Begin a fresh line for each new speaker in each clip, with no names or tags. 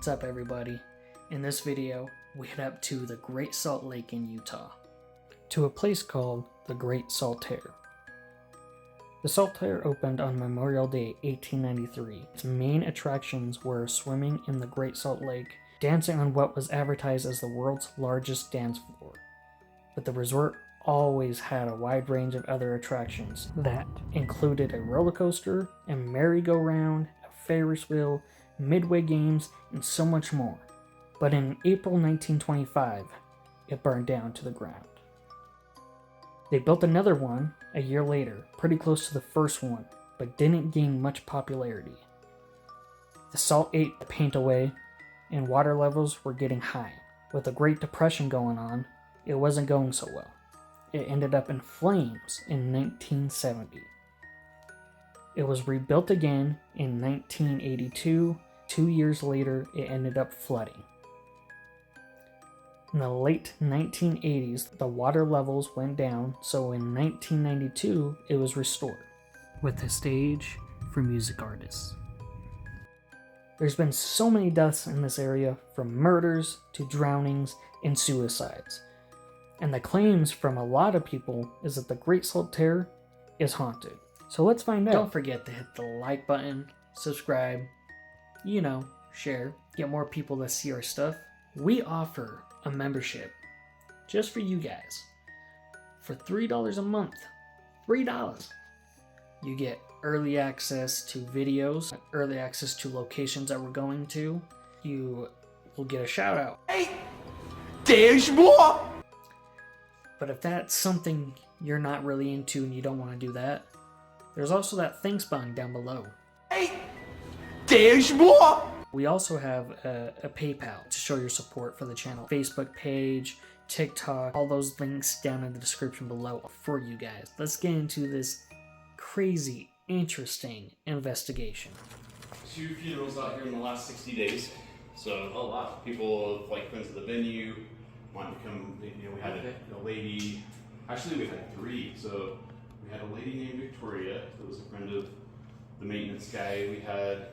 What's up, everybody? In this video, we head up to the Great Salt Lake in Utah, to a place called the Great Saltair. The Saltair opened on Memorial Day 1893. Its main attractions were swimming in the Great Salt Lake, dancing on what was advertised as the world's largest dance floor. But the resort always had a wide range of other attractions that included a roller coaster, a merry-go-round, a Ferris wheel, midway games, and so much more. But in April 1925, it burned down to the ground. They built another one a year later, pretty close to the first one, but didn't gain much popularity. The salt ate the paint away, and water levels were getting high. With the Great Depression going on, it wasn't going so well. It ended up in flames in 1970. It was rebuilt again in 1982. 2 years later, it ended up flooding. In the late 1980s, the water levels went down, so in 1992, it was restored, with a stage for music artists. There's been so many deaths in this area, from murders to drownings and suicides. And the claims from a lot of people is that the Great Saltair is haunted. So let's find out. Don't forget to hit the like button, subscribe, share, get more people to see our stuff. We offer a membership just for you guys. For $3 a month, $3, you get early access to videos, early access to locations that we're going to. You will get a shout out. Hey, there's more! But if that's something you're not really into and you don't want to do that, there's also that thanks button down below. Hey, there's more! We also have a PayPal to show your support for the channel. Facebook page, TikTok, all those links down in the description below for you guys. Let's get into this crazy, interesting investigation.
2 funerals out here in the last 60 days. So, oh wow. People, like friends of the venue, wanted to come. We had a lady, actually we had 3. So we had a lady named Victoria that was a friend of the maintenance guy. We had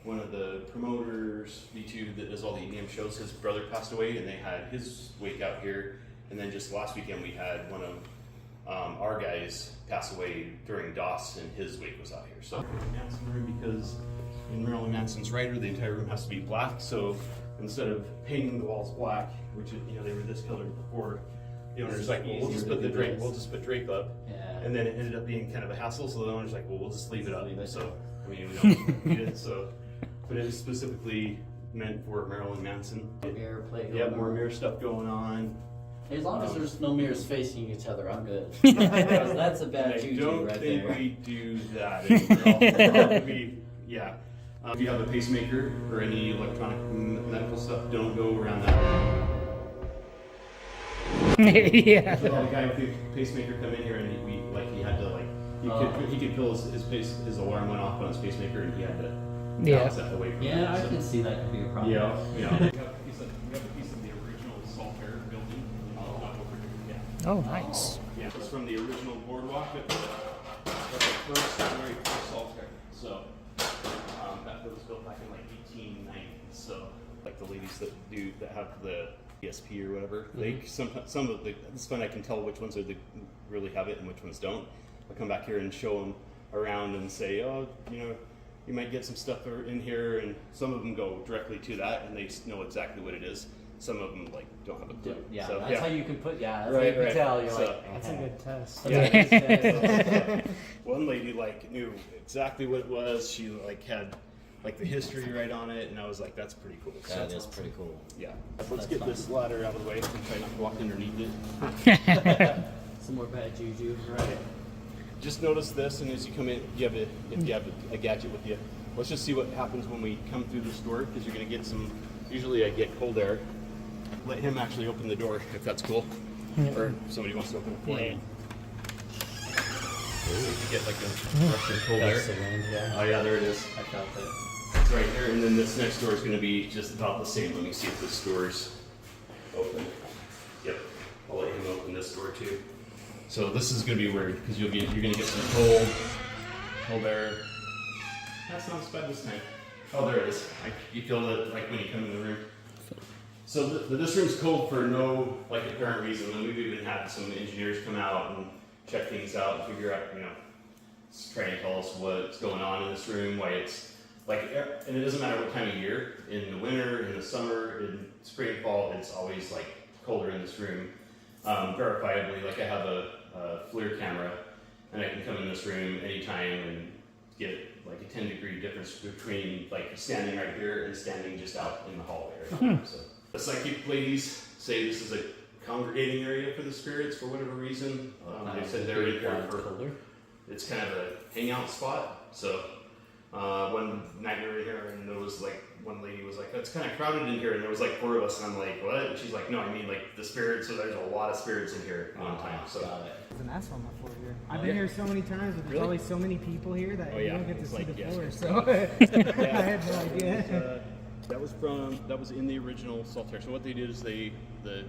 one of the promoters, V2, that does all the EDM shows. His brother passed away and they had his wake out here. And then just last weekend we had one of our guys pass away during DOS and his wake was out here. So Manson room, because in Marilyn Manson's writer, the entire room has to be black. So instead of painting the walls black, which they were this color before, the owner's like, well, we'll just put put drape up. Yeah. And then it ended up being kind of a hassle. So the owner's like, well, we'll just leave it up. So I mean, we don't need it. So, but it was specifically meant for Marilyn Manson.
Mirror play.
Yeah, more mirror stuff going on.
As long as there's no mirrors facing each other, I'm good. Because that's a bad juju right there.
I don't think we do that anymore. Yeah. If you have a pacemaker or any electronic medical stuff, don't go around that.
Yeah.
So the guy with the pacemaker come in here and he could feel his alarm went off on his pacemaker and he had to bounce that away from
I can see that could be a problem.
Yeah. We have a piece of the original Saltair building.
Oh, nice.
Yeah, it's from the original boardwalk at the very first Saltair. So that was built back in like 1890. So like the ladies that have the ESP or whatever, they some of the it's fun. I can tell which ones really have it and which ones don't. I'll come back here and show them around and say, oh, you might get some stuff in here, and some of them go directly to that and they know exactly what it is. Some of them don't have a clue.
Yeah,
so,
that's how you can put. Yeah, that's
right,
how you can tell. You're
so,
that's a good test.
Yeah. One lady knew exactly what it was. She had the history right on it, and I was like, that's pretty cool.
That is pretty cool.
Yeah. Let's get this ladder out of the way and try not to walk underneath it.
Some more bad juju.
Right. Just notice this, and as you come in, if you have a gadget with you, let's just see what happens when we come through this door, because you're going to get usually I get cold air. Let him actually open the door, if that's cool. Or if somebody wants to open it for you. You get like a rush of cold air. Oh yeah, there it is.
I felt it.
It's right here, and then this next door is going to be just about the same. Let me see if this door's open. Yep, I'll let him open this door too. So this is going to be weird because you're going to get some cold air. That sounds bad this time. Oh, there it is. You feel it like when you come in the room. So this room's cold for no like apparent reason. And we've even had some engineers come out and check things out and figure out, try and tell us what's going on in this room, why it's like, and it doesn't matter what time of year, in the winter, in the summer, in spring, fall, it's always like colder in this room. Verifiably, like I have a FLIR camera and I can come in this room anytime and get like a 10-degree difference between like standing right here and standing just out in the hallway. So the psychic ladies say this is a congregating area for the spirits for whatever reason. They said they're in here for, it's kind of a hangout spot. So one night we were in here and there was like, one lady was like, it's kind of crowded in here, and there was like 4 of us, and I'm like, what? And she's like, no, I mean like the spirits, so there's a lot of spirits in here at one time. So
There's an asphalt on the floor here. I've been here so many times, but there's always so many people here that you don't get to see the floor, so I had no idea.
That was in the original Saltair. So what they did is the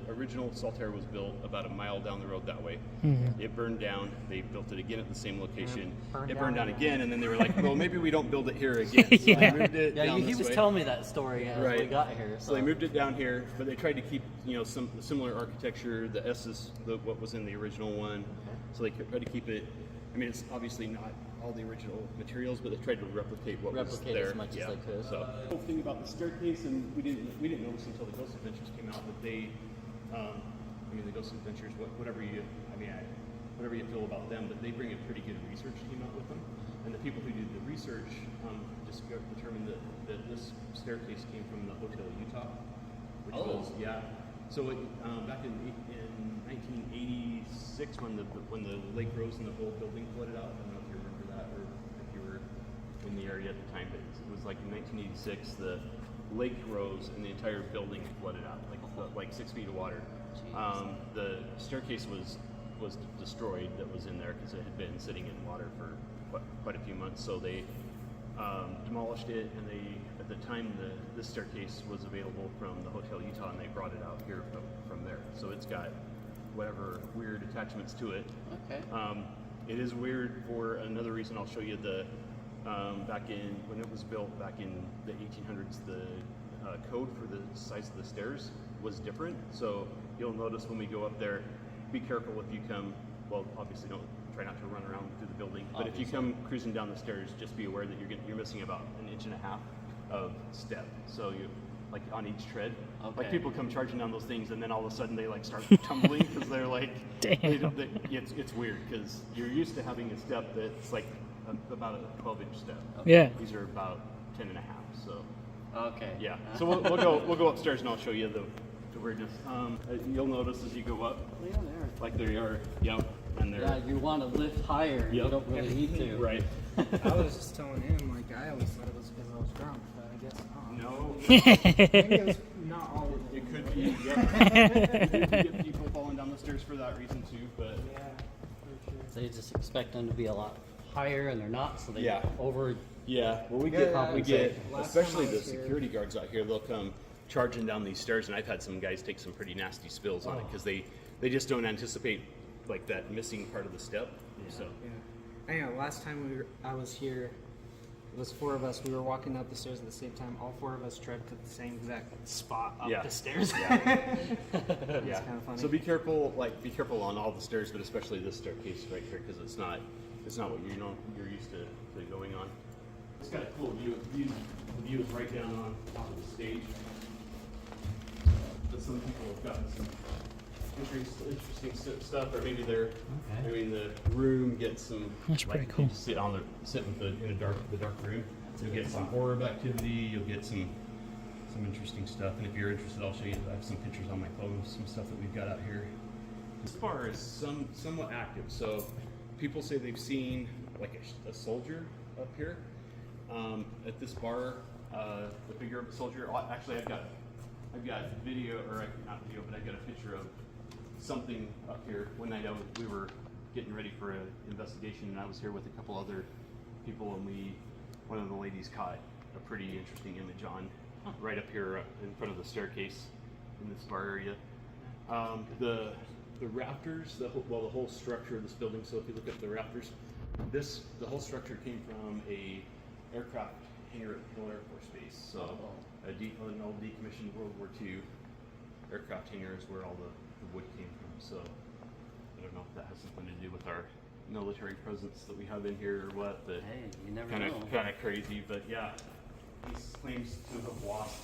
original Saltair was built about a mile down the road that way. Mm-hmm. It burned down. They built it again at the same location. It burned down again, and then they were like, well, maybe we don't build it here again. So they moved it down
he was telling me that story as we got here.
So they moved it down here, but they tried to keep some similar architecture. The Estes, what was in the original one. Okay. So they tried to keep it. I mean, it's obviously not all the original materials, but they tried to replicate what was there.
As much as they could.
So the whole thing about the staircase, and we didn't notice until the Ghost Adventures came out that they, the Ghost Adventures, whatever you feel about them, but they bring a pretty good research team out with them, and the people who did the research determined that this staircase came from the Hotel Utah, which was So back in 1986, when the lake rose and the whole building flooded out, I don't know if you remember that or if you were in the area at the time, but it was like in 1986, the lake rose and the entire building flooded out, like 6 feet of water. The staircase was destroyed that was in there because it had been sitting in water for quite a few months. So they demolished it, and at the time this staircase was available from the Hotel Utah, and they brought it out here from there. So it's got whatever weird attachments to it. Okay. It is weird for another reason. I'll show you back in when it was built back in the 1800s. The code for the size of the stairs was different. So you'll notice when we go up there, be careful if you come. Well, obviously don't try not to run around through the building. But if you come cruising down the stairs, just be aware that you're missing about 1.5 inches of step. So you like on each tread. Okay. Like people come charging down those things, and then all of a sudden they like start tumbling because they're like, it's weird because you're used to having a step that's like about a 12-inch step. Okay.
Yeah.
These are about 10.5. So.
Okay.
Yeah. So we'll go upstairs and I'll show you the weirdness. You'll notice as you go up.
Yeah, there.
Like there you are. Yep. And there.
Yeah, you want to lift higher. Yep. You don't really need to.
Right.
I was just telling him, like, I always thought it was because I was drunk, but I guess not.
No.
Maybe it was not all of it.
It could be. Yep. You get people falling down the stairs for that reason too, but.
Yeah, for sure.
So you just expect them to be a lot higher, and they're not, so they over.
Yeah, well, we get especially the security guards out here. They'll come charging down these stairs, and I've had some guys take some pretty nasty spills on it because they just don't anticipate like that missing part of the step. Yeah. So
I know. Last time I was here, it was 4 of us. We were walking up the stairs at the same time. All 4 of us tread to the same exact spot up the stairs. Yeah. It's kind of funny.
So be careful on all the stairs, but especially this staircase right here because it's not what you're used to going on. It's got a cool view. The view is right down on top of the stage. But some people have gotten some interesting stuff, or maybe they're in the room, get some.
That's pretty cool.
Sit with in the dark room. You'll get some horror activity. You'll get some interesting stuff. And if you're interested, I'll show you. I have some pictures on my phone of some stuff that we've got out here. This bar is somewhat active. So people say they've seen like a soldier up here. At this bar, the figure of a soldier. Actually, I've got video, or not video, but I've got a picture of something up here. One night we were getting ready for an investigation, and I was here with a couple other people, and one of the ladies caught a pretty interesting image on right up here in front of the staircase in this bar area. The rafters, the whole structure of this building. So if you look at the rafters, the whole structure came from a aircraft hangar at Hill Air Force Base. So an old decommissioned World War II aircraft hangar is where all the wood came from. So I don't know if that has something to do with our military presence that we have in here or what, but
Hey, you never
kind
know.
of crazy. But yeah, he claims to have lost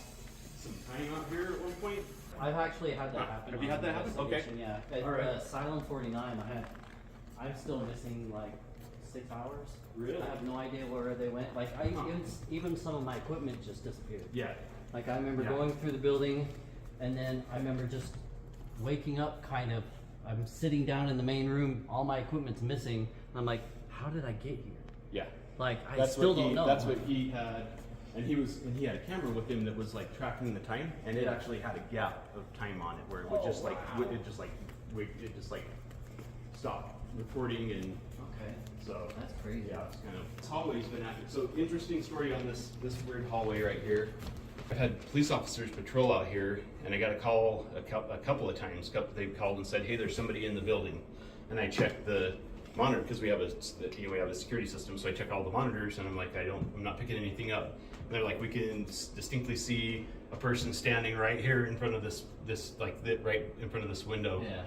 some time out here at one point.
I've actually had that happen.
Have you had that happen? Okay.
Yeah. At
All right.
Silent 49, I'm still missing like 6 hours.
Really?
I have no idea where they went. Like even some of my equipment just disappeared.
Yeah.
Like I remember
Yeah.
going through the building, and then I remember just waking up kind of. I'm sitting down in the main room, all my equipment's missing. I'm like, how did I get here?
Yeah.
Like I still don't know.
That's what he had, and he had a camera with him that was like tracking the time, and it actually had a gap of time on it where it would just like stop recording, and
Okay.
so
That's crazy.
yeah, it's kind of this hallway's been active. So interesting story on this weird hallway right here. I had police officers patrol out here, and I got a call a couple of times. They called and said, "Hey, there's somebody in the building," and I checked the monitor because we have a security system. So I check all the monitors, and I'm like, I'm not picking anything up. And they're like, we can distinctly see a person standing right here in front of right in front of this window.
Yeah.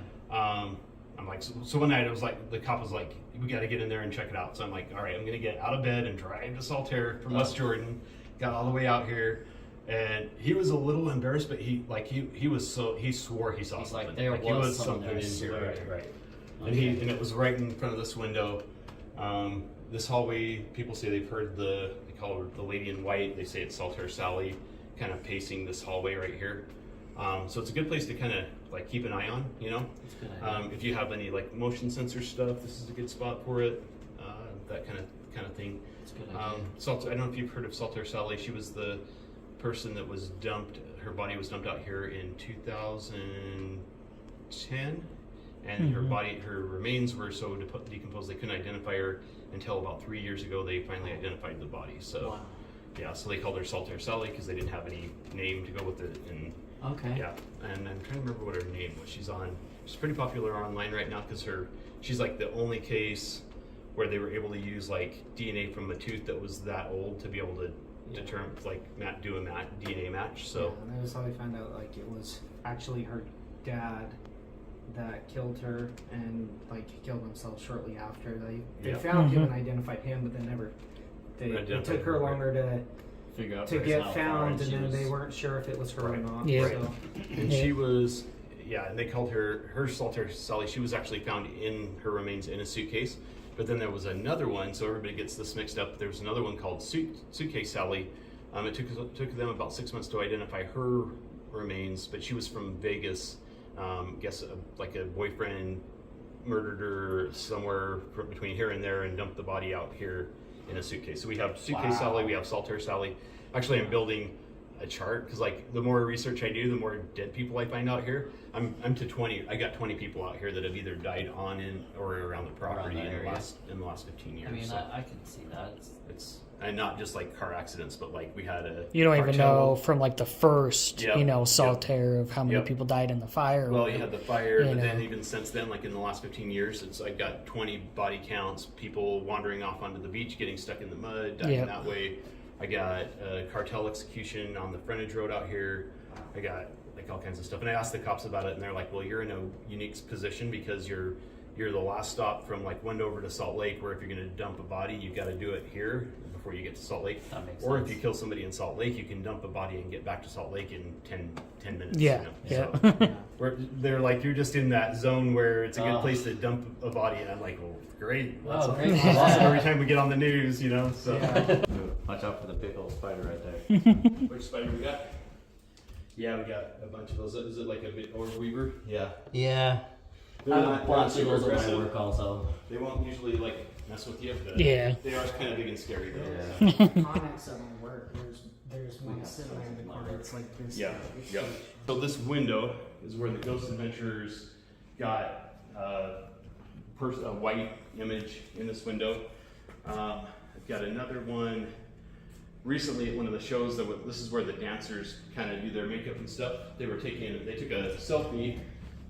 I'm like, so one night I was like, the cop was like, we got to get in there and check it out. So I'm like, all right, I'm gonna get out of bed and drive to Saltair from West Jordan. Got all the way out here. And he was a little embarrassed, but he swore he saw something.
Like, there
he
was
something
something
in here, right.
Okay.
And it was right in front of this window. This hallway, people say they've heard they call her the lady in white. They say it's Saltair Sally, kind of pacing this hallway right here. So it's a good place to kind of like keep an eye on, you know.
That's a good idea.
If you have any like motion sensor stuff, this is a good spot for it. That kind of thing.
That's a good idea.
Saltair, I don't know if you've heard of Saltair Sally. She was the person that was dumped. Her body was dumped out here in 2010, and her remains were so decomposed they couldn't identify her until about 3 years ago. They finally identified the body. So
Wow.
yeah, so they called her Saltair Sally because they didn't have any name to go with it. And
Okay.
yeah, and I'm trying to remember what her name was. She's pretty popular online right now because she's like the only case where they were able to use like DNA from a tooth that was that old to be able to determine do a DNA match. So
Yeah, and that was how we found out like it was actually her dad that killed her, and like he killed himself shortly after. They found him and identified him, but then it took her longer
Figure out
to
where
get
how
found,
far
and then
she
they
was-
weren't sure if it was her or not.
Yeah.
So.
and she was and they called her Saltair Sally. She was actually found in her remains in a suitcase. But then there was another one, so everybody gets this mixed up. There was another one called Suitcase Sally. It took them about 6 months to identify her remains, but she was from Vegas. Like a boyfriend murdered her somewhere between here and there and dumped the body out here in a suitcase. So we have Suitcase Sally, we have Saltair Sally. Actually, I'm building a chart because like the more research I do, the more dead people I find out here. I'm to 20. I got 20 people out here that have either died on in or around the property in the last 15 years.
I mean,
so
I can see that.
it's and not just like car accidents, but like we had a
You don't even
cartel.
know from like the first,
Yep,
Saltair of how many
Yep.
people died in the fire.
Well, you had the fire,
You
but
know.
then even since then, like in the last 15 years, I got 20 body counts, people wandering off onto the beach, getting stuck in the mud, dying
Yep.
that way. I got a cartel execution on the frontage road out here. I got like all kinds of stuff. And I asked the cops about it, and they're like, well, you're in a unique position because you're the last stop from like Wendover to Salt Lake, where if you're going to dump a body, you've got to do it here before you get to Salt Lake.
That makes
Or
sense.
if you kill somebody in Salt Lake, you can dump a body and get back to Salt Lake in 10 minutes.
Yeah,
So they're like, you're just in that zone where it's a good place to dump a body. And I'm like, well, great. That's
Oh, great.
awesome every time we get on the news, so.
Watch out for the big old spider right there.
Which spider we got? Yeah, we got a bunch of those. Is it like a bit orb weaver? Yeah.
Yeah.
They're not
Lots of
super
those at my
aggressive.
work also.
They won't usually like mess with you. But
Yeah.
They are kind of big and scary though.
Yeah.
Connex doesn't work. There's one sitting there in the corner. It's like this.
Yeah,
It's
yeah.
huge.
So this window is where the Ghost Adventurers got a white image in this window. I've got another one recently at one of the shows. This is where the dancers kind of do their makeup and stuff. They took a selfie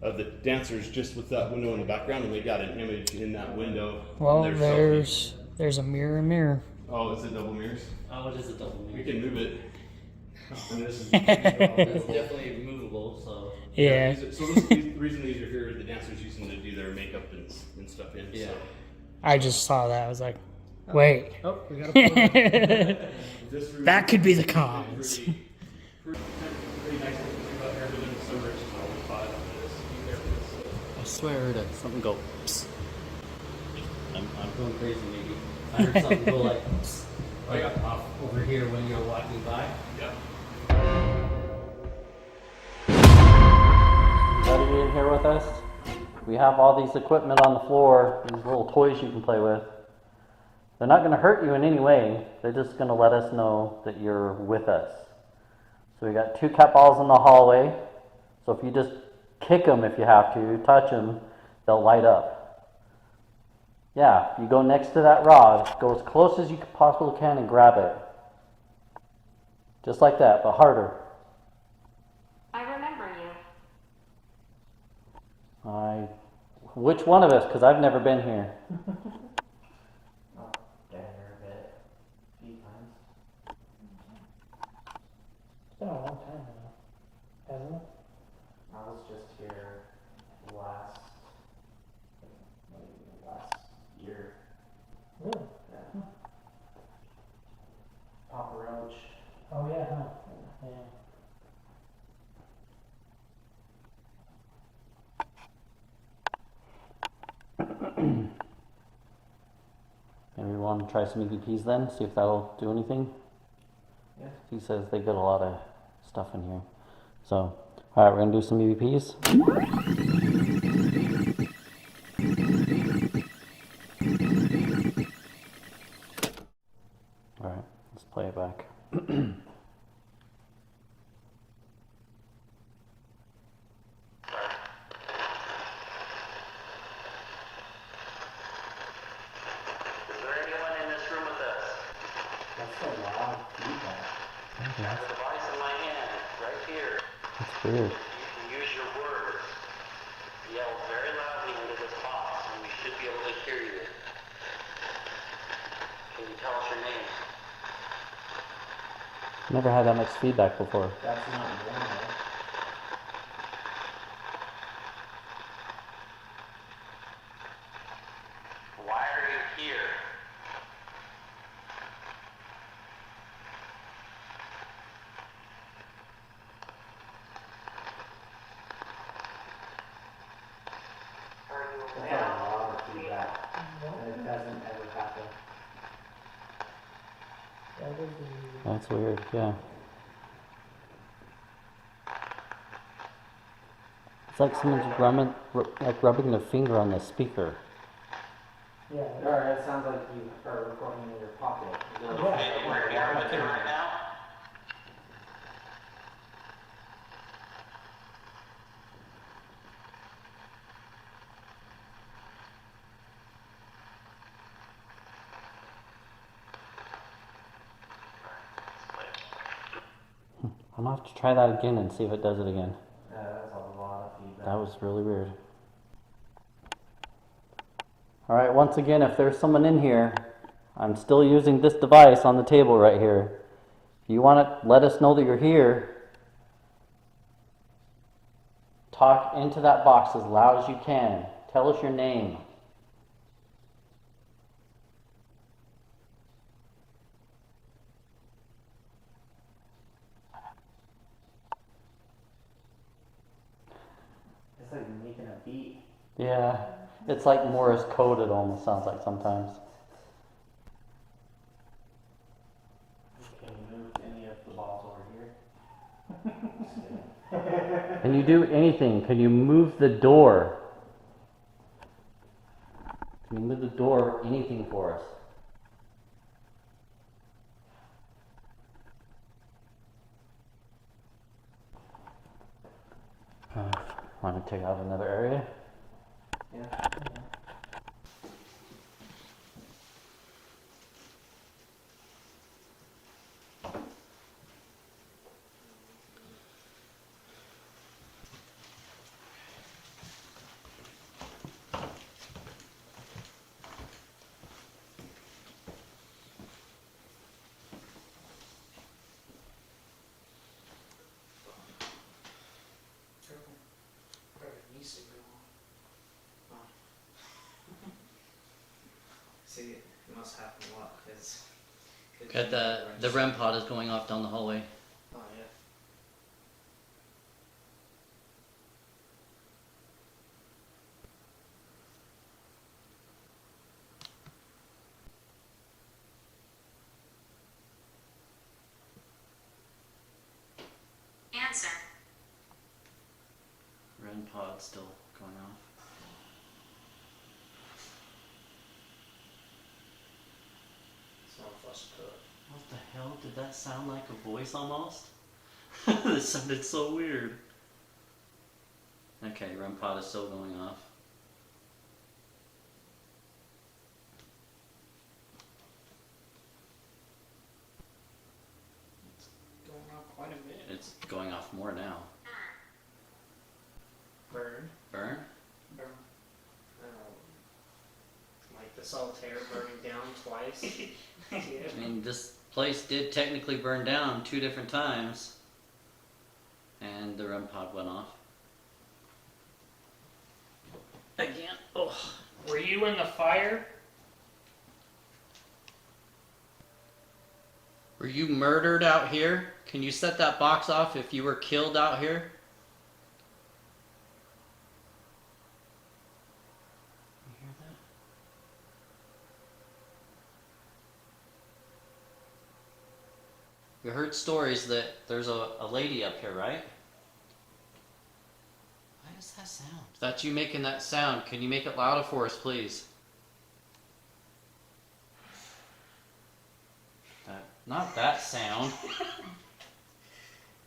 of the dancers just with that window in the background, and they got an image in that window.
Well,
of their selfie.
there's a mirror.
Oh, it's a double mirrors.
Oh, it is a double
We
mirror.
can move it. And this is
It's definitely movable, so.
Yeah.
So the reason these are here, the dancers use them to do their makeup and stuff in.
Yeah.
So.
I just saw that. I was like, wait.
Oh, we got a portal.
This room
That could be the
is
cons.
Pretty nice to think about here, but in the summer it's just always hot under this heat there. So.
I swear I heard something go, psst. I'm going crazy maybe. I heard something go like, psst, right off over here when you were walking by.
Yeah.
Glad you're in here with us. We have all these equipment on the floor, these little toys you can play with. They're not going to hurt you in any way. They're just going to let us know that you're with us. So we got 2 cat balls in the hallway. So if you just kick them if you have to, touch them, they'll light up. Yeah, you go next to that rod, go as close as you possibly can and grab it. Just like that, but harder.
I remember you.
Which one of us? Because I've never been here.
Been here a bit, a few times.
It's been a long time now, hasn't it?
I was just here last year.
Really?
Yeah. Papa Roach.
Oh yeah, huh? Yeah.
Maybe we want to try some EVPs then, see if that'll do anything.
Yeah.
He says they got a lot of stuff in here. So, alright, we're going to do some EVPs. Alright, let's play it back.
Is there anyone in this room with us?
That's a loud feedback.
I have a device in my hand, right here.
That's weird.
You can use your words. Yell very loudly into this box, and we should be able to hear you. Can you tell us your name?
Never had that much feedback before.
That's not normal.
Why are you here? Are you a
That's
man?
a lot of feedback. And it doesn't ever happen.
That's weird, yeah. It's like someone's rubbing their finger on the speaker.
Yeah. Or it sounds like you are recording in your pocket.
Okay, we're here with you right now.
I'm gonna have to try that again and see if it does it again.
That's a lot of feedback.
That was really weird. Alright, once again, if there's someone in here, I'm still using this device on the table right here. If you want to let us know that you're here, talk into that box as loud as you can. Tell us your name.
It's like making a beat.
Yeah, it's like Morse code, it almost sounds like sometimes.
Can you move any of the balls over here?
Can you do anything? Can you move the door? Can you move the door or anything for us? Want to take out another area?
Yeah. See, it must happen a lot because.
Okay, the REM pod is going off down the hallway.
Oh yeah.
Answer.
REM pod still going off.
Small flush coat.
What the hell? Did that sound like a voice almost? That sounded so weird. Okay, REM pod is still going off.
Going off quite a bit.
It's going off more now.
Burn.
Burn?
Burn. Like the Saltair burning down twice.
I mean, this place did technically burn down 2 different times. And the REM pod went off. Again. Oh.
Were you in the fire?
Were you murdered out here? Can you set that box off if you were killed out here? You hear that? We heard stories that there's a lady up here, right? Why does that sound? Is that you making that sound? Can you make it louder for us, please? Not that sound.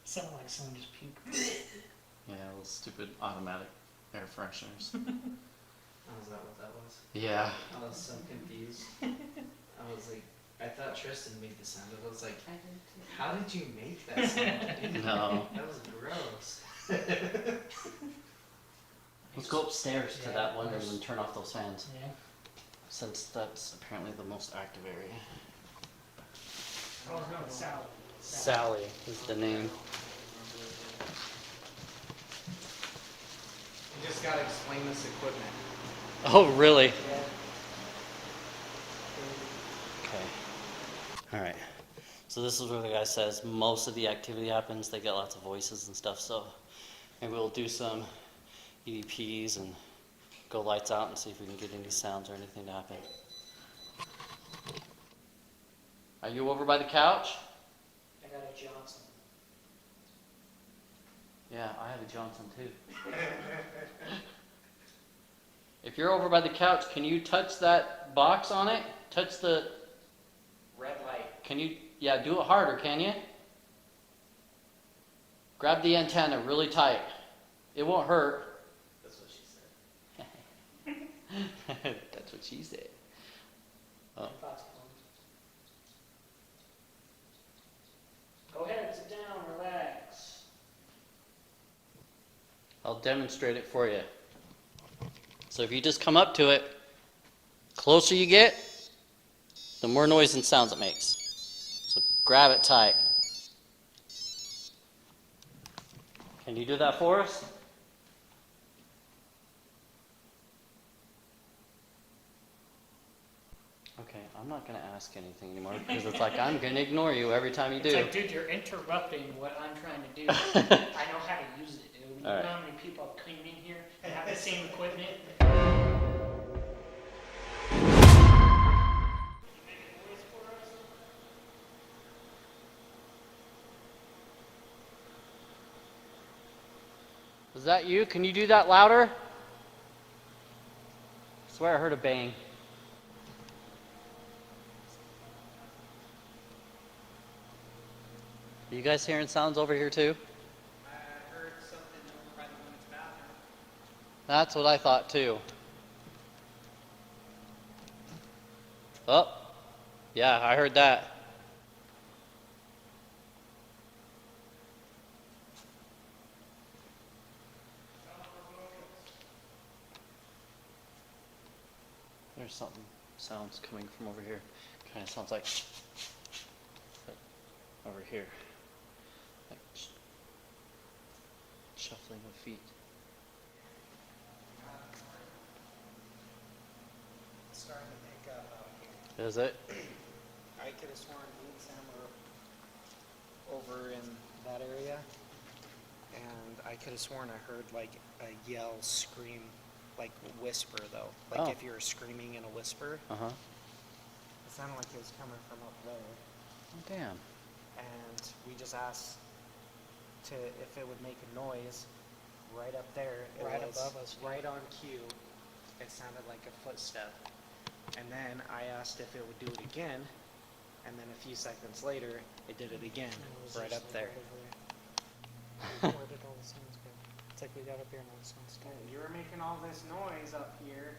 Sound like someone just puked.
Yeah, those stupid automatic air fresheners.
Oh, is that what that was?
Yeah.
I was so confused. I was like, I thought Tristan made the sound. I was like, how did you make that sound?
No.
That was gross.
Let's go upstairs to
Yeah,
that one room
there's-
and turn off those fans.
Yeah.
Since that's apparently the most active area.
Oh no, Sally.
Sally is the name.
You just gotta explain this equipment.
Oh, really?
Yeah.
Okay. Alright. So this is where the guy says most of the activity happens. They get lots of voices and stuff, so maybe we'll do some EVPs and go lights out and see if we can get any sounds or anything to happen. Are you over by the couch?
I got a Johnson.
Yeah, I have a Johnson too. If you're over by the couch, can you touch that box on it? Touch the
Red light.
Can you, yeah, do it harder, can you? Grab the antenna really tight. It won't hurt.
That's what she said.
That's what she said. Oh.
Go ahead, sit down, relax.
I'll demonstrate it for you. So if you just come up to it, closer you get, the more noise and sounds it makes. So grab it tight. Can you do that for us? Okay, I'm not going to ask anything anymore because it's like I'm going to ignore you every time you do.
It's like, dude, you're interrupting what I'm trying to do. I know how to use it, dude. You
All
know
right.
how many people have come in here and have the same equipment?
Was that you? Can you do that louder? I swear I heard a bang. Are you guys hearing sounds over here too?
I heard something over by the women's bathroom.
That's what I thought too. Oh, yeah, I heard that. There's something, sounds coming from over here. Kind of sounds like over here. Like shuffling of feet.
It's starting to pick up out
Is it?
I could have sworn me and Sam were over in that area, and I could have sworn I heard like a yell, scream, like whisper though. Like
Oh.
if you were screaming in a whisper,
Uh-huh.
it sounded like it was coming from up there.
Oh, damn.
And we just asked if it would make a noise right up there. It
Right
was
above us, yeah.
right on cue. It sounded like a footstep. And then I asked if it would do it again, and then a few seconds later, it did it again, right up there.
Where did all the sounds go? It's like we got up here and all the sounds stopped.
You were making all this noise up here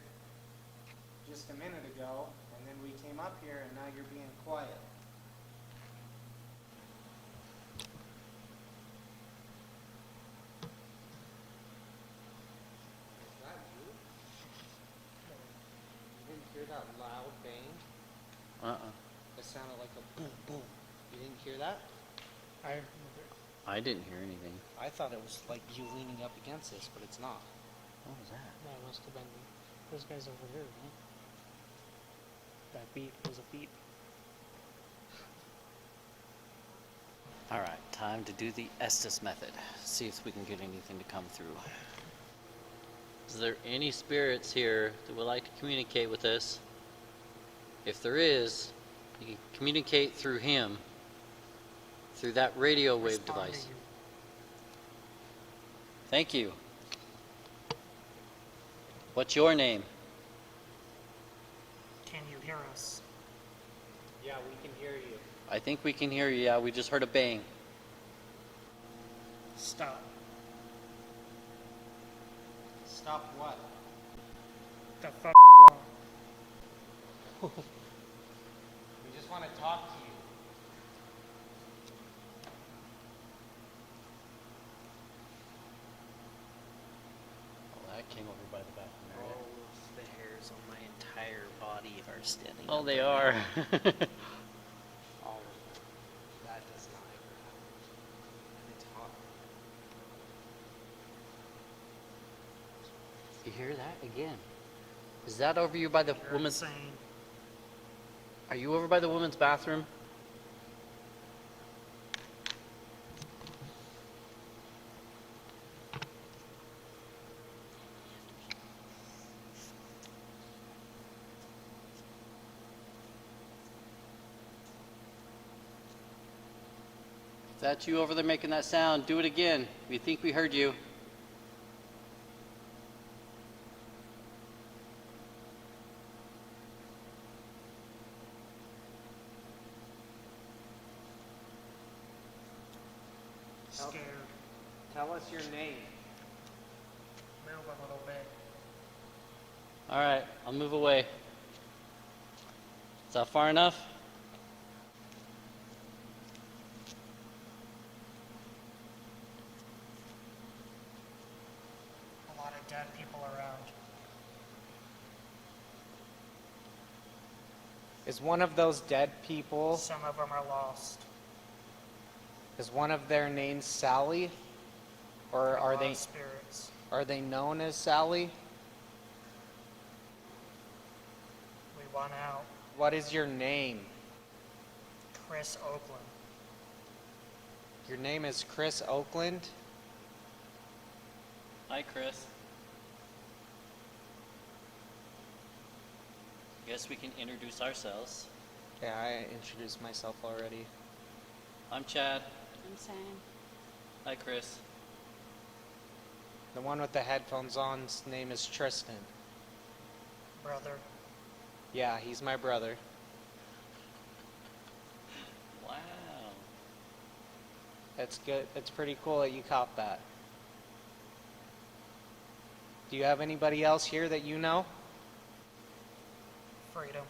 just a minute ago, and then we came up here, and now you're being quiet. Is that you? You didn't hear that loud bang?
Uh-uh.
It sounded like a boom, boom. You didn't hear that?
I didn't hear anything.
I thought it was like you leaning up against this, but it's not.
What was that?
That must have been those guys over here, right? That beat was a beat.
All right, time to do the Estes method. See if we can get anything to come through. Is there any spirits here that would like to communicate with us? If there is, you can communicate through him, through that radio wave
Respond to
device.
you.
Thank you. What's your name?
Can you hear us?
Yeah, we can hear you.
I think we can hear you. Yeah, we just heard a bang.
Stop.
Stop what?
The fuck on.
We just want to talk to you.
Oh, that came over by the bathroom area.
All of the hairs on my entire body are standing
Oh,
up
they
right
are.
now. All of them. That does not ever happen. And it's hot.
You hear that again? Is that over you by the
You're
woman's?
insane.
Are you over by the woman's bathroom? If that's you over there making that sound, do it again. We think we heard you.
Scared.
Tell us your name.
Move a little bit.
All right, I'll move away. Is that far enough?
A lot of dead people around.
Is one of those dead people,
Some of them are lost.
is one of their names Sally? Or are they
spirits?
known as Sally?
We want out.
What is your name?
Chris Oakland.
Your name is Chris Oakland?
Hi, Chris. Guess we can introduce ourselves.
Yeah, I introduced myself already.
I'm Chad.
I'm saying.
Hi, Chris.
The one with the headphones on's name is Tristan.
Brother.
Yeah, he's my brother.
Wow.
That's good. It's pretty cool that you caught that. Do you have anybody else here that you know?
Freedom.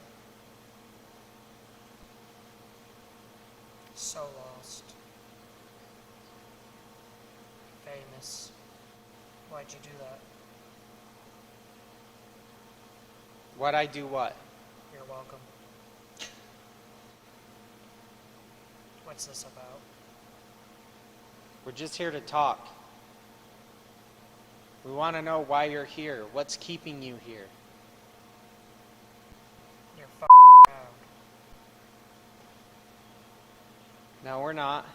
So lost. Famous. Why'd you do that?
What'd I do what?
You're welcome. What's this about?
We're just here to talk. We want to know why you're here. What's keeping you here?
You're around.
No, we're not.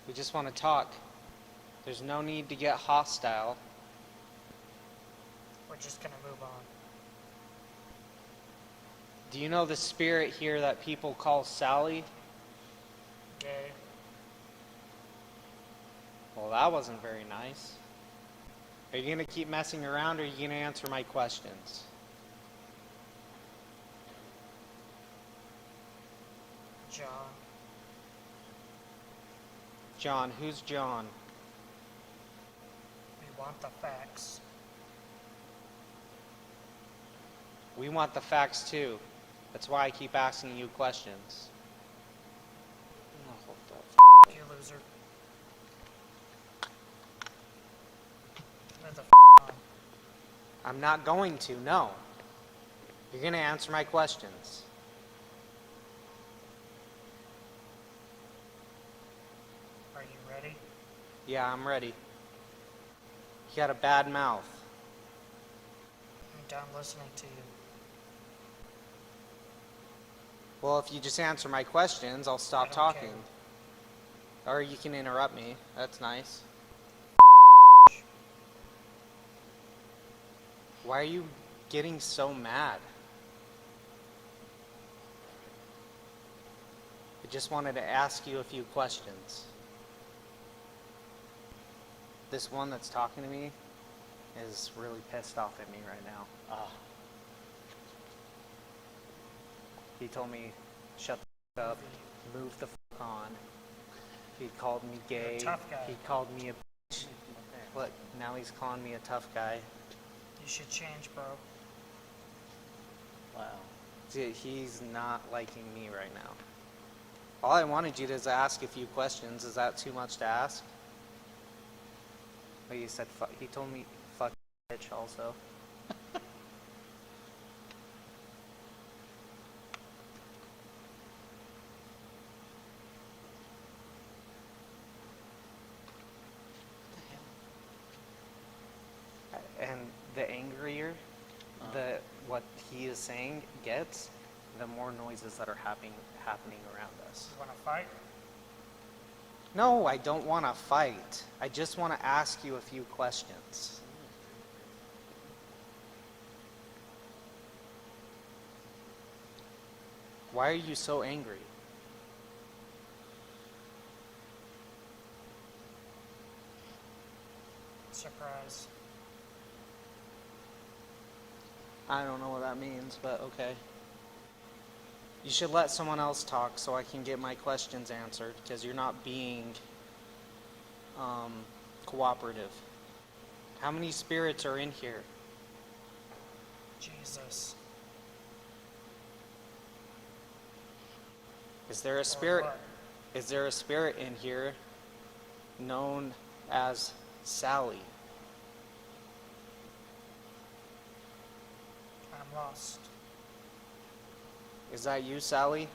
We just want to talk. There's no need to get hostile.
We're just gonna move on.
Do you know the spirit here that people call Sally?
Yay.
Well, that wasn't very nice. Are you going to keep messing around, or are you going to answer my questions?
John.
John, who's John?
We want the facts.
We want the facts too. That's why I keep asking you questions. Oh, the
You loser. Move the on.
I'm not going to, no. You're going to answer my questions.
Are you ready?
Yeah, I'm ready. You got a bad mouth.
I'm done listening to you.
Well, if you just answer my questions, I'll stop
I don't
talking.
care.
Or you can interrupt me. That's nice. Why are you getting so mad? I just wanted to ask you a few questions. This one that's talking to me is really pissed off at me right now. He told me, shut the f up, move the f on. He called me gay.
You're a tough guy.
He called me a bitch. Look, now he's calling me a tough guy.
You should change, bro.
Wow.
See, he's not liking me right now. All I wanted you to is ask a few questions. Is that too much to ask? But you said, he told me, fuck bitch also. And the angrier what he is saying gets, the more noises that are happening around us.
You wanna fight?
No, I don't want to fight. I just want to ask you a few questions. Why are you so angry?
Surprise.
I don't know what that means, but okay. You should let someone else talk so I can get my questions answered, because you're not being cooperative. How many spirits are in here?
Jesus.
Is there a spirit? Is there a spirit in here known as Sally?
I'm lost.
Is that you, Sally?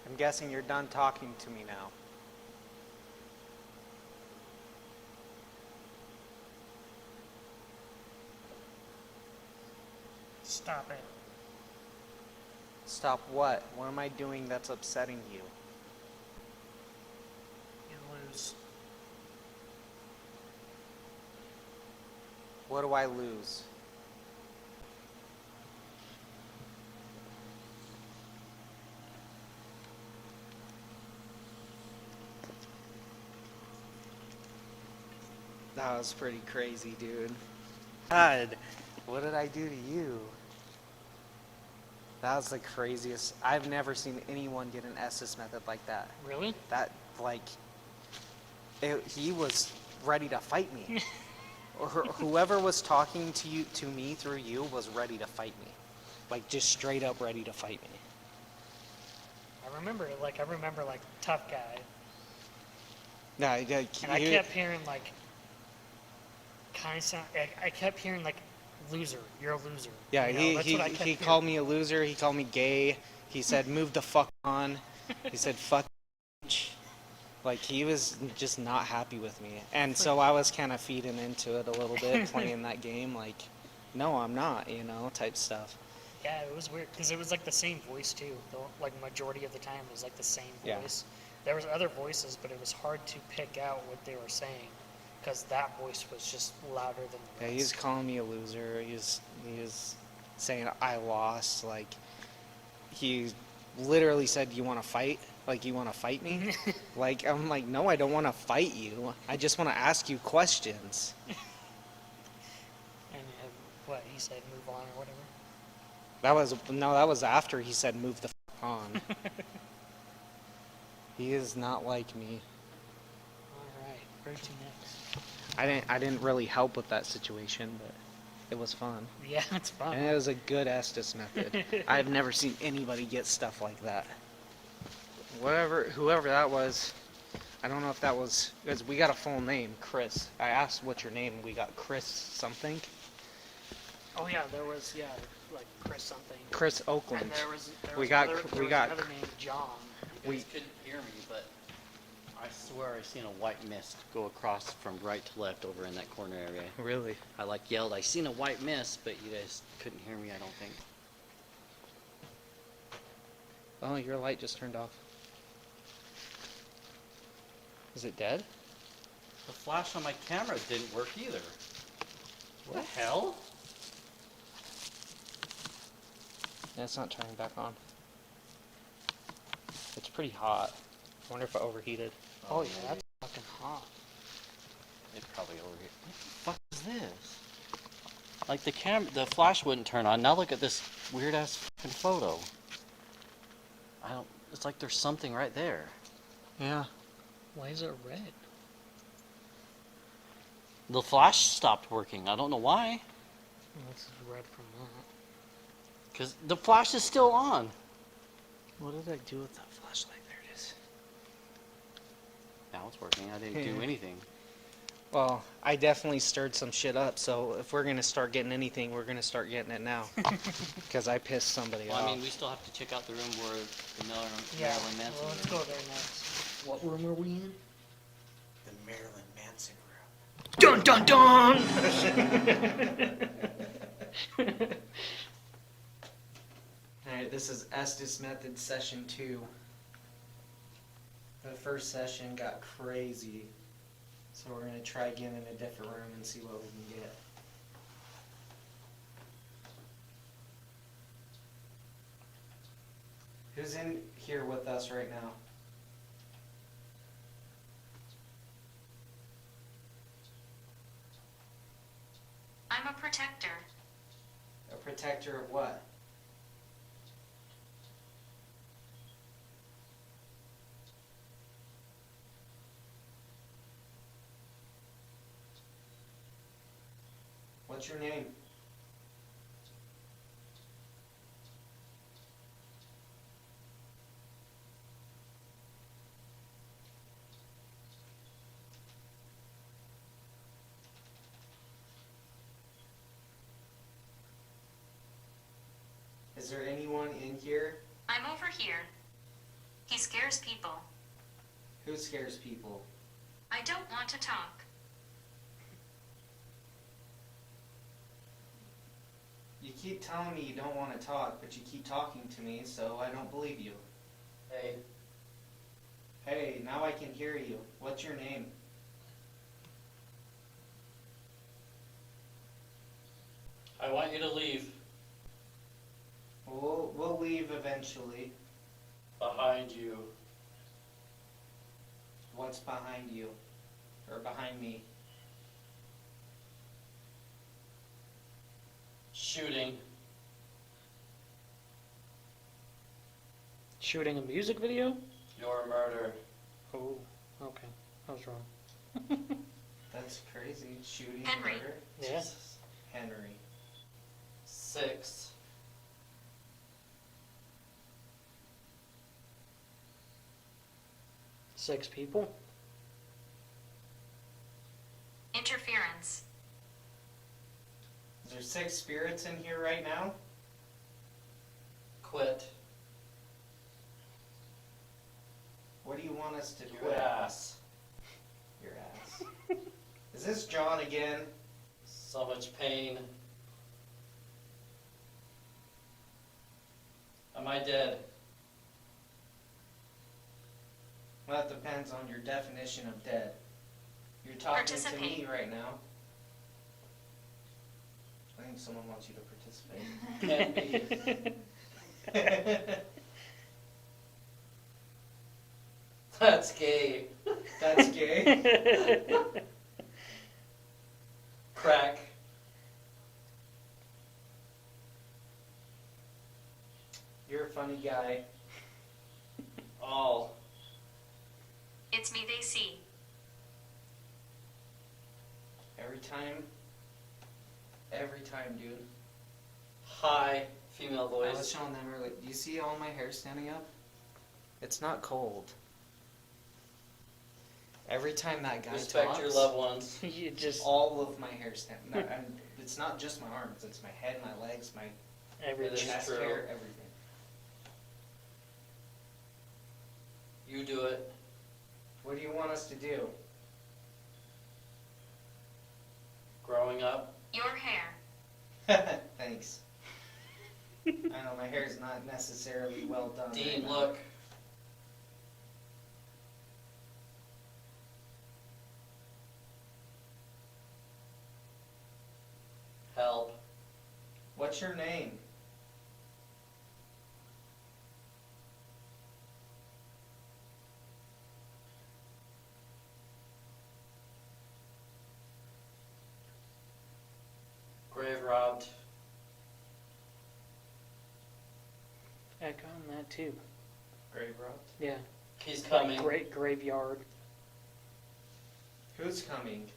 I'm guessing you're done talking to me now.
Stop it.
Stop what? What am I doing that's upsetting you?
You lose.
What do I lose? That was pretty crazy, dude. God, what did I do to you? That was the craziest. I've never seen anyone get an Estes method like that.
Really?
That, like, he was ready to fight me. Or whoever was talking to me through you was ready to fight me. Like, just straight up ready to fight me.
I remember tough guy.
No,
And I kept hearing I kept hearing loser. You're a loser.
Yeah,
You know, that's what I kept
he
hearing.
called me a loser. He called me gay. He said, move the fuck on. He said, fuck. Like, he was just not happy with me. And so I was kind of feeding into it a little bit, playing that game. Like, no, I'm not, type stuff.
Yeah, it was weird because it was like the same voice too. Like majority of the time, it was like the same
Yeah.
voice. There was other voices, but it was hard to pick out what they were saying because that voice was just louder than the
Yeah,
rest.
he was calling me a loser. He was saying I lost. Like, he literally said, "You want to fight? Like, you want to fight me?" Like, I'm like, no, I don't want to fight you. I just want to ask you questions.
And what he said, move on or whatever.
That was after he said, "Move the f on." He is not like me.
All right, where to next?
I didn't really help with that situation, but it was fun.
Yeah, it's fun.
And it was a good Estes method. I've never seen anybody get stuff like that. Whoever that was, I don't know if that was, because we got a full name, Chris. I asked what's your name, we got Chris something.
Oh yeah, there was like Chris something.
Chris Oakland.
And there was another name, John.
You guys couldn't hear me, but I swear I seen a white mist go across from right to left over in that corner area.
Really?
I like yelled, I seen a white mist, but you guys couldn't hear me, I don't think.
Oh, your light just turned off. Is it dead?
The flash on my camera didn't work either. What the hell?
Yeah, it's not turning back on. It's pretty hot. I wonder if it overheated.
Oh yeah, that's fucking hot.
It probably overheated. What the fuck is this? Like the flash wouldn't turn on. Now look at this weird ass fucking photo. It's like there's something right there.
Yeah.
Why is it red?
The flash stopped working. I don't know why.
This is red from that.
Because the flash is still on.
What did I do with that flashlight? There it is.
Now it's working. I didn't do anything.
Well, I definitely stirred some shit up, so if we're gonna start getting anything, we're gonna start getting it now. Because I pissed somebody
Well,
off.
I mean, we still have to check out the room where the Marilyn Manson
well, let's
room.
go there next.
What room are we in?
The Marilyn Manson room.
Dun dun dun!
Alright, this is Estes Method Session 2. The first session got crazy. So we're going to try again in a different room and see what we can get. Who's in here with us right now?
I'm a protector.
A protector of what? What's your name? Is there anyone in here?
I'm over here. He scares people.
Who scares people?
I don't want to talk.
You keep telling me you don't want to talk, but you keep talking to me, so I don't believe you.
Hey.
Hey, now I can hear you. What's your name?
I want you to leave.
We'll leave eventually.
Behind you.
What's behind you? Or behind me?
Shooting.
Shooting a music video?
Your murder.
Oh, okay. I was wrong.
That's crazy. Shooting
Henry.
murder?
Yeah.
Jesus. Henry.
6.
Six people?
Interference.
Is there 6 spirits in here right now?
Quit.
What do you want us to
Your
quit?
ass.
Your ass. Is this John again?
So much pain. I dead?
Well, that depends on your definition of dead. You're talking to me
Participate.
right now. I think someone wants you to participate.
Can't be. That's gay.
That's gay.
Crack.
You're a funny guy.
All.
It's me they see.
Every time, dude.
High female
I was
voice.
showing them earlier. Do you see all my hair standing up? It's not cold. Every time that guy
Respect
talks,
your loved ones.
You just
all of my hair stands. No, and it's not just my arms. It's my head, my legs, my
It is
chest
true.
hair, everything.
You do it.
What do you want us to do?
Growing up.
Your hair.
Thanks. I know my hair's not necessarily well done.
Dean,
right now.
look. Help.
What's your name?
Grave robbed.
I got on that too.
Grave robbed.
Yeah.
He's
Like
coming.
great graveyard.
Who's coming?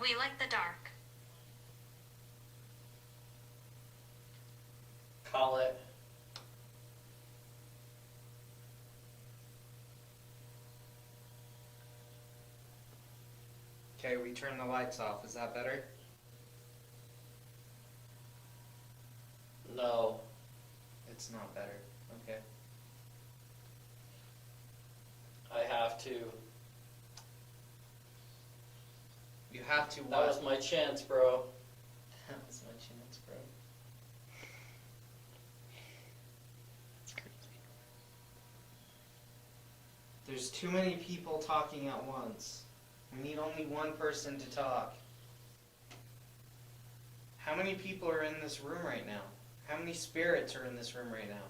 We like the dark.
Call it.
Okay, we turn the lights off. Is that better?
No.
It's not better. Okay.
I have to.
You have to
That
what?
was my chance, bro.
That was my chance, bro.
It's crazy.
There's too many people talking at once. We need only one person to talk. How many people are in this room right now? How many spirits are in this room right now?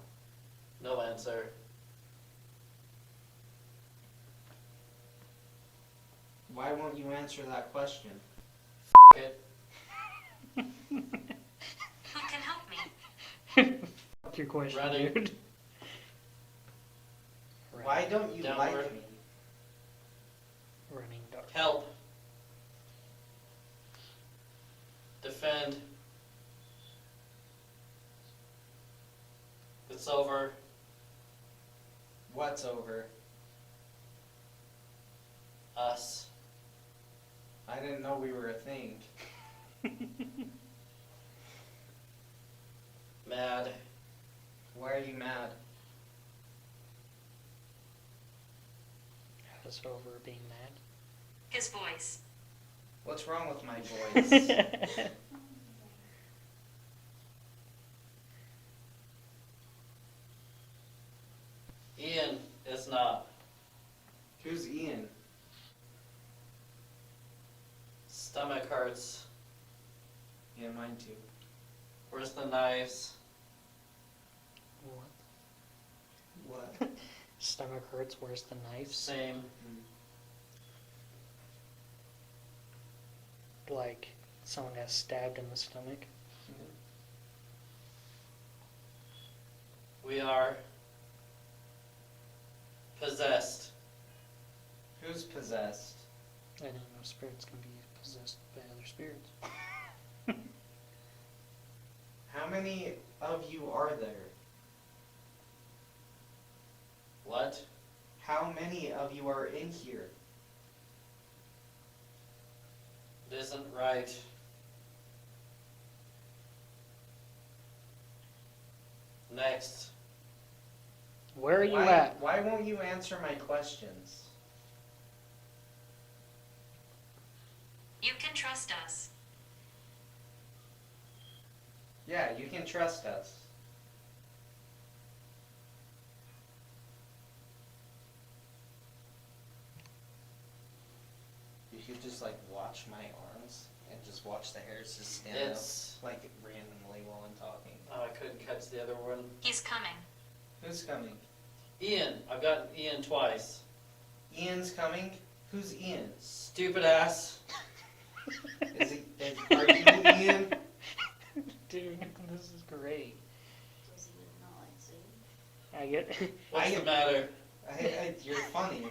No answer.
Why won't you answer that question?
It.
Who can help me?
Fuck your question,
Running.
dude.
Why don't you
Downward.
like me?
Running dark.
Help. Defend. It's over.
What's over?
Us.
I didn't know we were a thing.
Mad.
Why are you mad?
Us over being mad.
His voice.
What's wrong with my voice?
Ian is not.
Who's Ian?
Stomach hurts.
Yeah, mine too.
Where's the knives?
What?
What?
Stomach hurts. Where's the knives?
Same.
Like someone got stabbed in the stomach.
We are possessed.
Who's possessed?
I didn't know spirits can be possessed by other spirits.
How many of you are there?
What?
How many of you are in here?
It isn't right. Next.
Where are you
why,
at?
Why won't you answer my questions?
You can trust us.
Yeah, you can trust us. could just like watch my arms and just watch the hairs just stand
It's-
up like randomly while I'm talking.
Oh, I couldn't catch the other one.
He's coming.
Who's coming?
Ian. I've gotten Ian twice.
Ian's coming? Who's Ian?
Stupid ass.
Are you Ian?
Dude, this is great. I get.
What's the matter?
You're funny.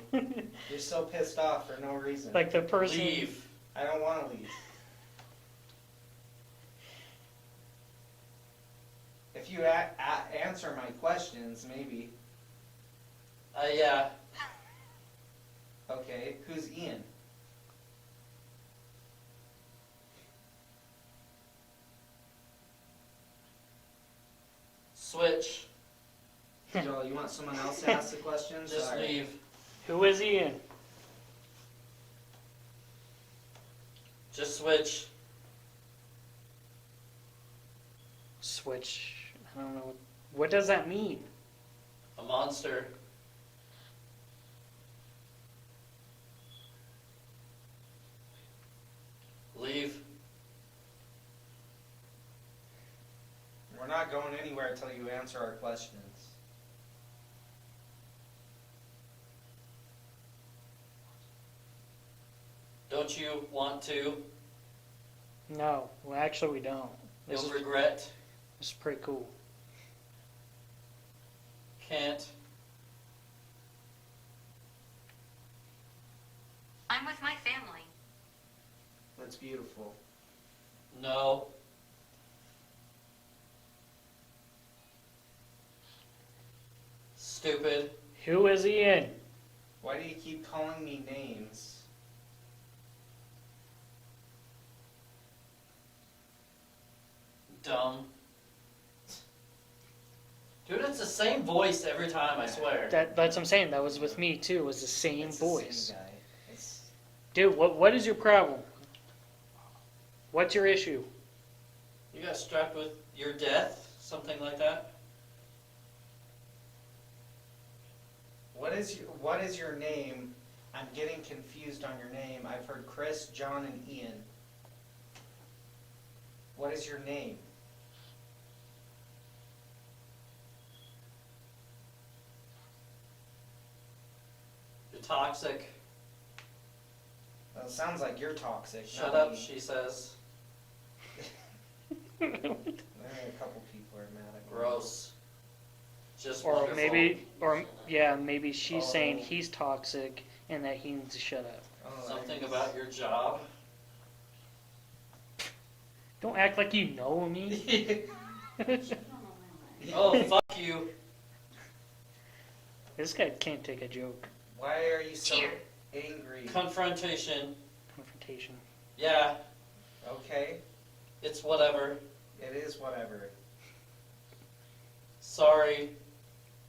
You're so pissed off for no reason.
Like the person.
Leave.
I don't want to leave. If you answer my questions, maybe.
Yeah.
Okay, who's Ian?
Switch.
Joel, you want someone else to ask the questions?
Just
All right.
leave.
Who is Ian?
Just switch.
Switch. I don't know. What does that mean?
A monster. Leave.
We're not going anywhere until you answer our questions.
Don't you want to?
No. Well, actually, we don't. This
You'll
is,
regret.
this is pretty cool.
Can't.
I'm with my family.
That's beautiful.
No. Stupid.
Who is Ian?
Why do you keep calling me names?
Dumb. Dude, it's the same voice every time, I swear.
That's what I'm saying. That was with me too. It was the same
It's the
voice.
same guy. It's
Dude, what is your problem? What's your issue?
You got strapped with your death? Something like that?
what is your name? I'm getting confused on your name. I've heard Chris, John, and Ian. What is your name?
You're toxic.
Well, it sounds like you're toxic.
Shut
not
up,
me.
she says.
There are a couple people are mad at me.
Gross. Just
Or
wonderful.
maybe she's saying
Oh.
he's toxic and that he needs to shut up.
Oh,
Something
nice.
about your job.
Don't act like you know me.
Oh, fuck you.
This guy can't take a joke.
Why are you so
Here.
angry?
Confrontation.
Confrontation.
Yeah,
Okay,
it's whatever.
it is whatever.
Sorry.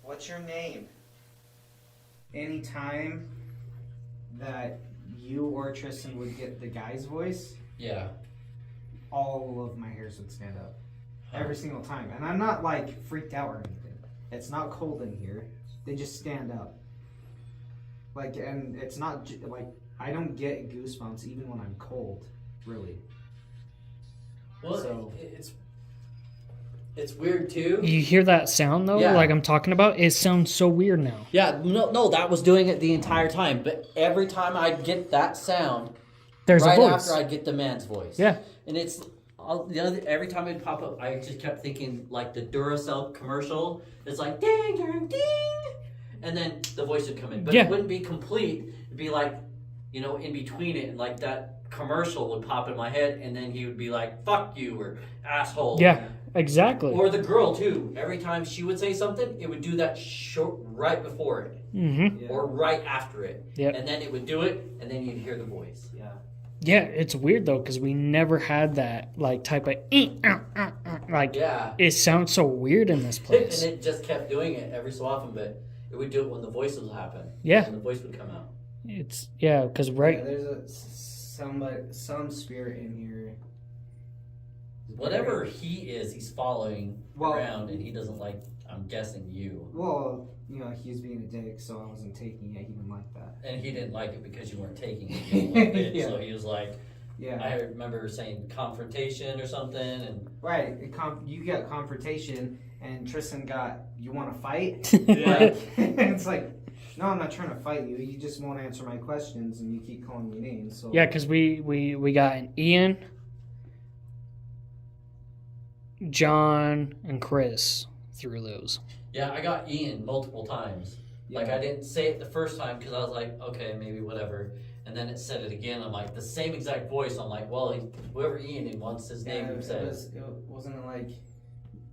What's your name? Anytime that you or Tristan would get the guy's voice,
Yeah.
all of my hairs would stand up. Every single time. And I'm not like freaked out or anything. It's not cold in here. They just stand up. Like, and it's not like, I don't get goosebumps even when I'm cold, really.
Well,
So-
it's weird too.
You hear that sound though,
Yeah.
like I'm talking about? It sounds so weird now.
Yeah, no, that was doing it the entire time. But every time I'd get that sound,
There's
right
a voice.
after I'd get the man's voice.
Yeah.
And it's every time it'd pop up, I just kept thinking like the Duracell commercial. It's like ding, ding, ding, and then the voice would come in, but
Yeah.
it wouldn't be complete. It'd be like, in between it, and like that commercial would pop in my head, and then he would be like, "Fuck you" or "asshole."
Yeah, exactly.
Or the girl too. Every time she would say something, it would do that short right before it,
Mm-hmm.
Yeah.
or right after it,
Yep.
and then it would do it, and then you'd hear the voice.
Yeah.
Yeah, it's weird though because we never had that like type of like.
Yeah.
It sounds so weird in this
And
place.
it just kept doing it every so often, but it would do it when the voice would happen.
Yeah.
When the voice would come out.
It's because
Yeah,
right.
there's some spirit in here.
Whatever he is, he's following
Well-
around, and he doesn't like, I'm guessing, you.
Well,
you know, he was being a dick, so I wasn't taking it. He didn't like that.
And he didn't like it because you weren't taking it. You didn't want it,
Yeah.
So he was like,
Yeah.
I remember saying confrontation or something, and
Right. You got confrontation, and Tristan got, you want to fight?
Yeah.
It's like, no, I'm not trying to fight you. You just won't answer my questions, and you keep calling me names. So
Yeah, because we got an Ian, John, and Chris through those.
yeah, I got Ian multiple times. Like, I didn't say it the first time because I was like, okay, maybe whatever. And then it said it again. I'm like, the same exact voice. I'm like, well, whoever Ian wants his name said.
It wasn't like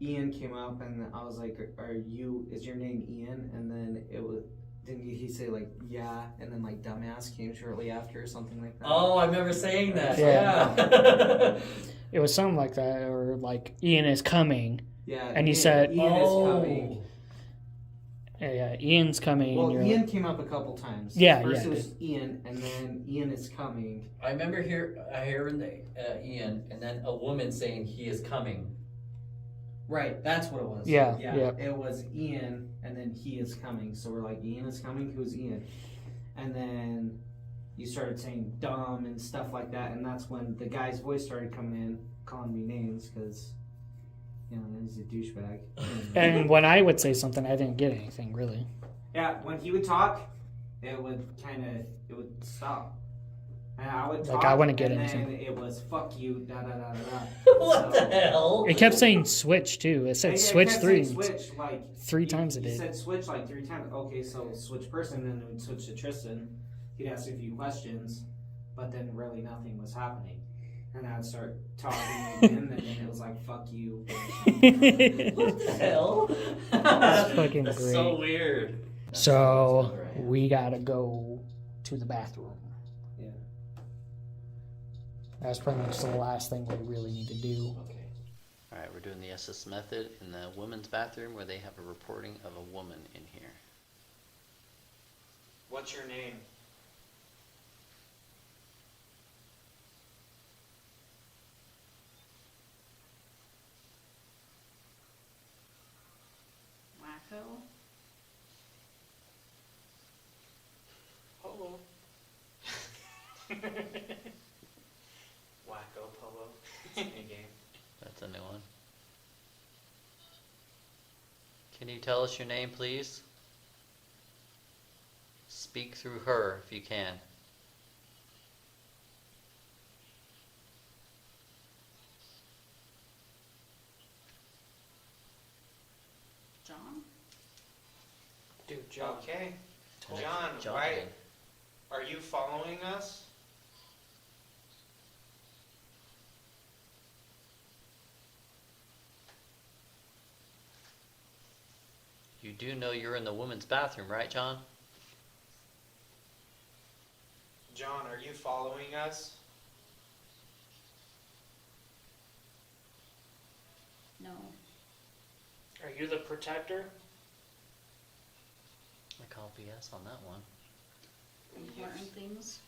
Ian came up, and I was like, is your name Ian? And then didn't he say like, yeah, and then like dumbass came shortly after or something like that?
Oh, I remember saying that.
Yeah.
Yeah.
It was something like that, or like Ian is coming.
Yeah.
And he said,
Ian is coming.
Yeah, Ian's coming.
Well,
and you're
Ian
like,
came up a couple times.
Yeah,
First
yeah,
it was Ian, and then Ian is coming.
I remember hearing the Ian, and then a woman saying he is coming.
Right, that's what it was.
Yeah.
It was Ian, and then he is coming. So we're like, Ian is coming? Who's Ian? And then you started saying dumb and stuff like that, and that's when the guy's voice started coming in, calling me names, because, you know, he's a douchebag.
And when I would say something, I didn't get anything really.
Yeah, when he would talk, it would stop. And I would talk,
Like, I wouldn't get
and
anything.
then it was, fuck you, da da da da da.
What the hell?
It kept saying switch too. It said
It
switch
kept
three.
saying switch, like,
Three times it
He
did.
said switch like 3 times. Okay, so switch person, then it would switch to Tristan. He'd ask a few questions, but then really nothing was happening. And I'd start talking again, and then it was like, fuck you.
What the hell?
That's fucking
That's
great.
so weird.
So we gotta go to the bathroom.
Yeah.
That's pretty much the last thing we really need to do.
Okay. Alright, we're doing the Estes method in the women's bathroom where they have a reporting of a woman in here.
What's your name?
Wacko?
Polo. Wacko Polo. It's a new game.
That's a new one. Can you tell us your name, please? Speak through her if you can.
John?
Dude, John. Okay.
John,
John, right? Are you following us?
You do know you're in the women's bathroom, right, John?
John, are you following us?
No.
Are you the protector?
I call BS on that one.
Important things?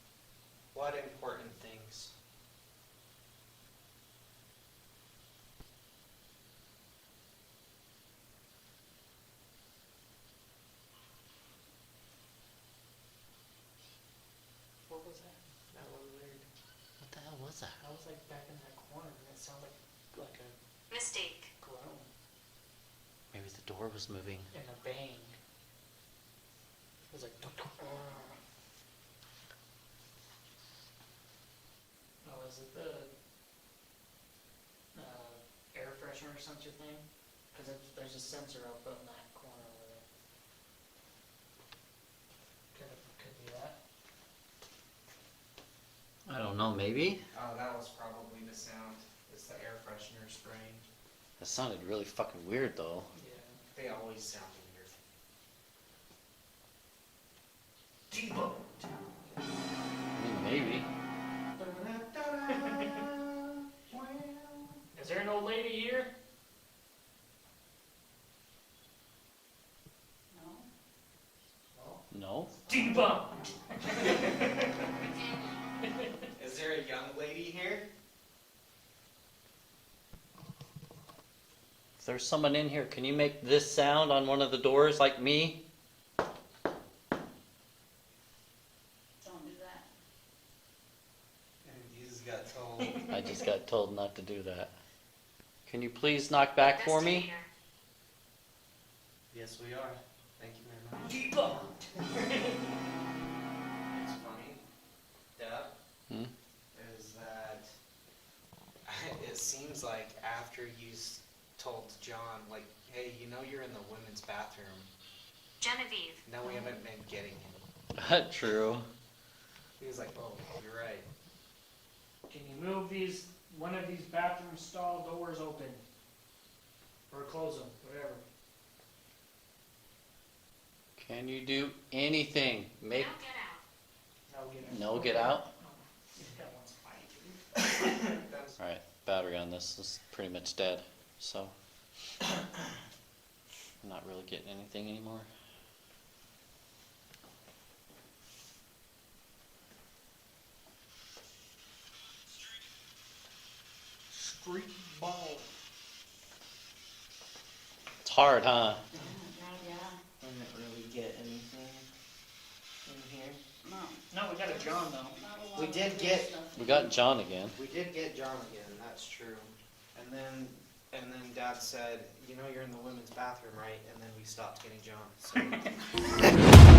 What important things?
What was that? That was weird.
What the hell was that?
I was like back in that corner and it sounded like a
Mistake.
groan
Maybe the door was moving.
and a bang. It was like oh, is it the air freshener or something thing? Because there's a sensor up in that corner over there. Could be that.
I don't know, maybe?
Oh, that was probably the sound. It's the air freshener spraying.
That sounded really fucking weird, though.
Yeah.
They always sound weird.
I mean, maybe.
Is there an old lady here?
No.
No?
Debunked!
Is there a young lady here?
If there's someone in here, can you make this sound on one of the doors like me?
got told.
I just got told not to do that. Can you please knock back for me?
Investigator.
Yes, we are. Thank you very much.
Debunked.
It's funny, Deb,
Hmm?
is that it seems like after you told John, like, hey, you know you're in the women's bathroom.
Genevieve.
No, we haven't been getting him.
True.
He was like, oh, you're right.
Can you move one of these bathroom stall doors open? Or close them, whatever.
Can you do anything? Make
Now get out.
No, get out.
no get out?
That one's fine.
Alright, battery on this is pretty much dead, so I'm not really getting anything anymore.
Street ball.
It's hard, huh?
Yeah.
Didn't really get anything in here.
No.
No, we got a John though.
Not a lot
We
of
did
good
get-
stuff.
We got John again.
We did get John again, that's true. And then Dad said, you know you're in the women's bathroom, right? And then we stopped getting John. So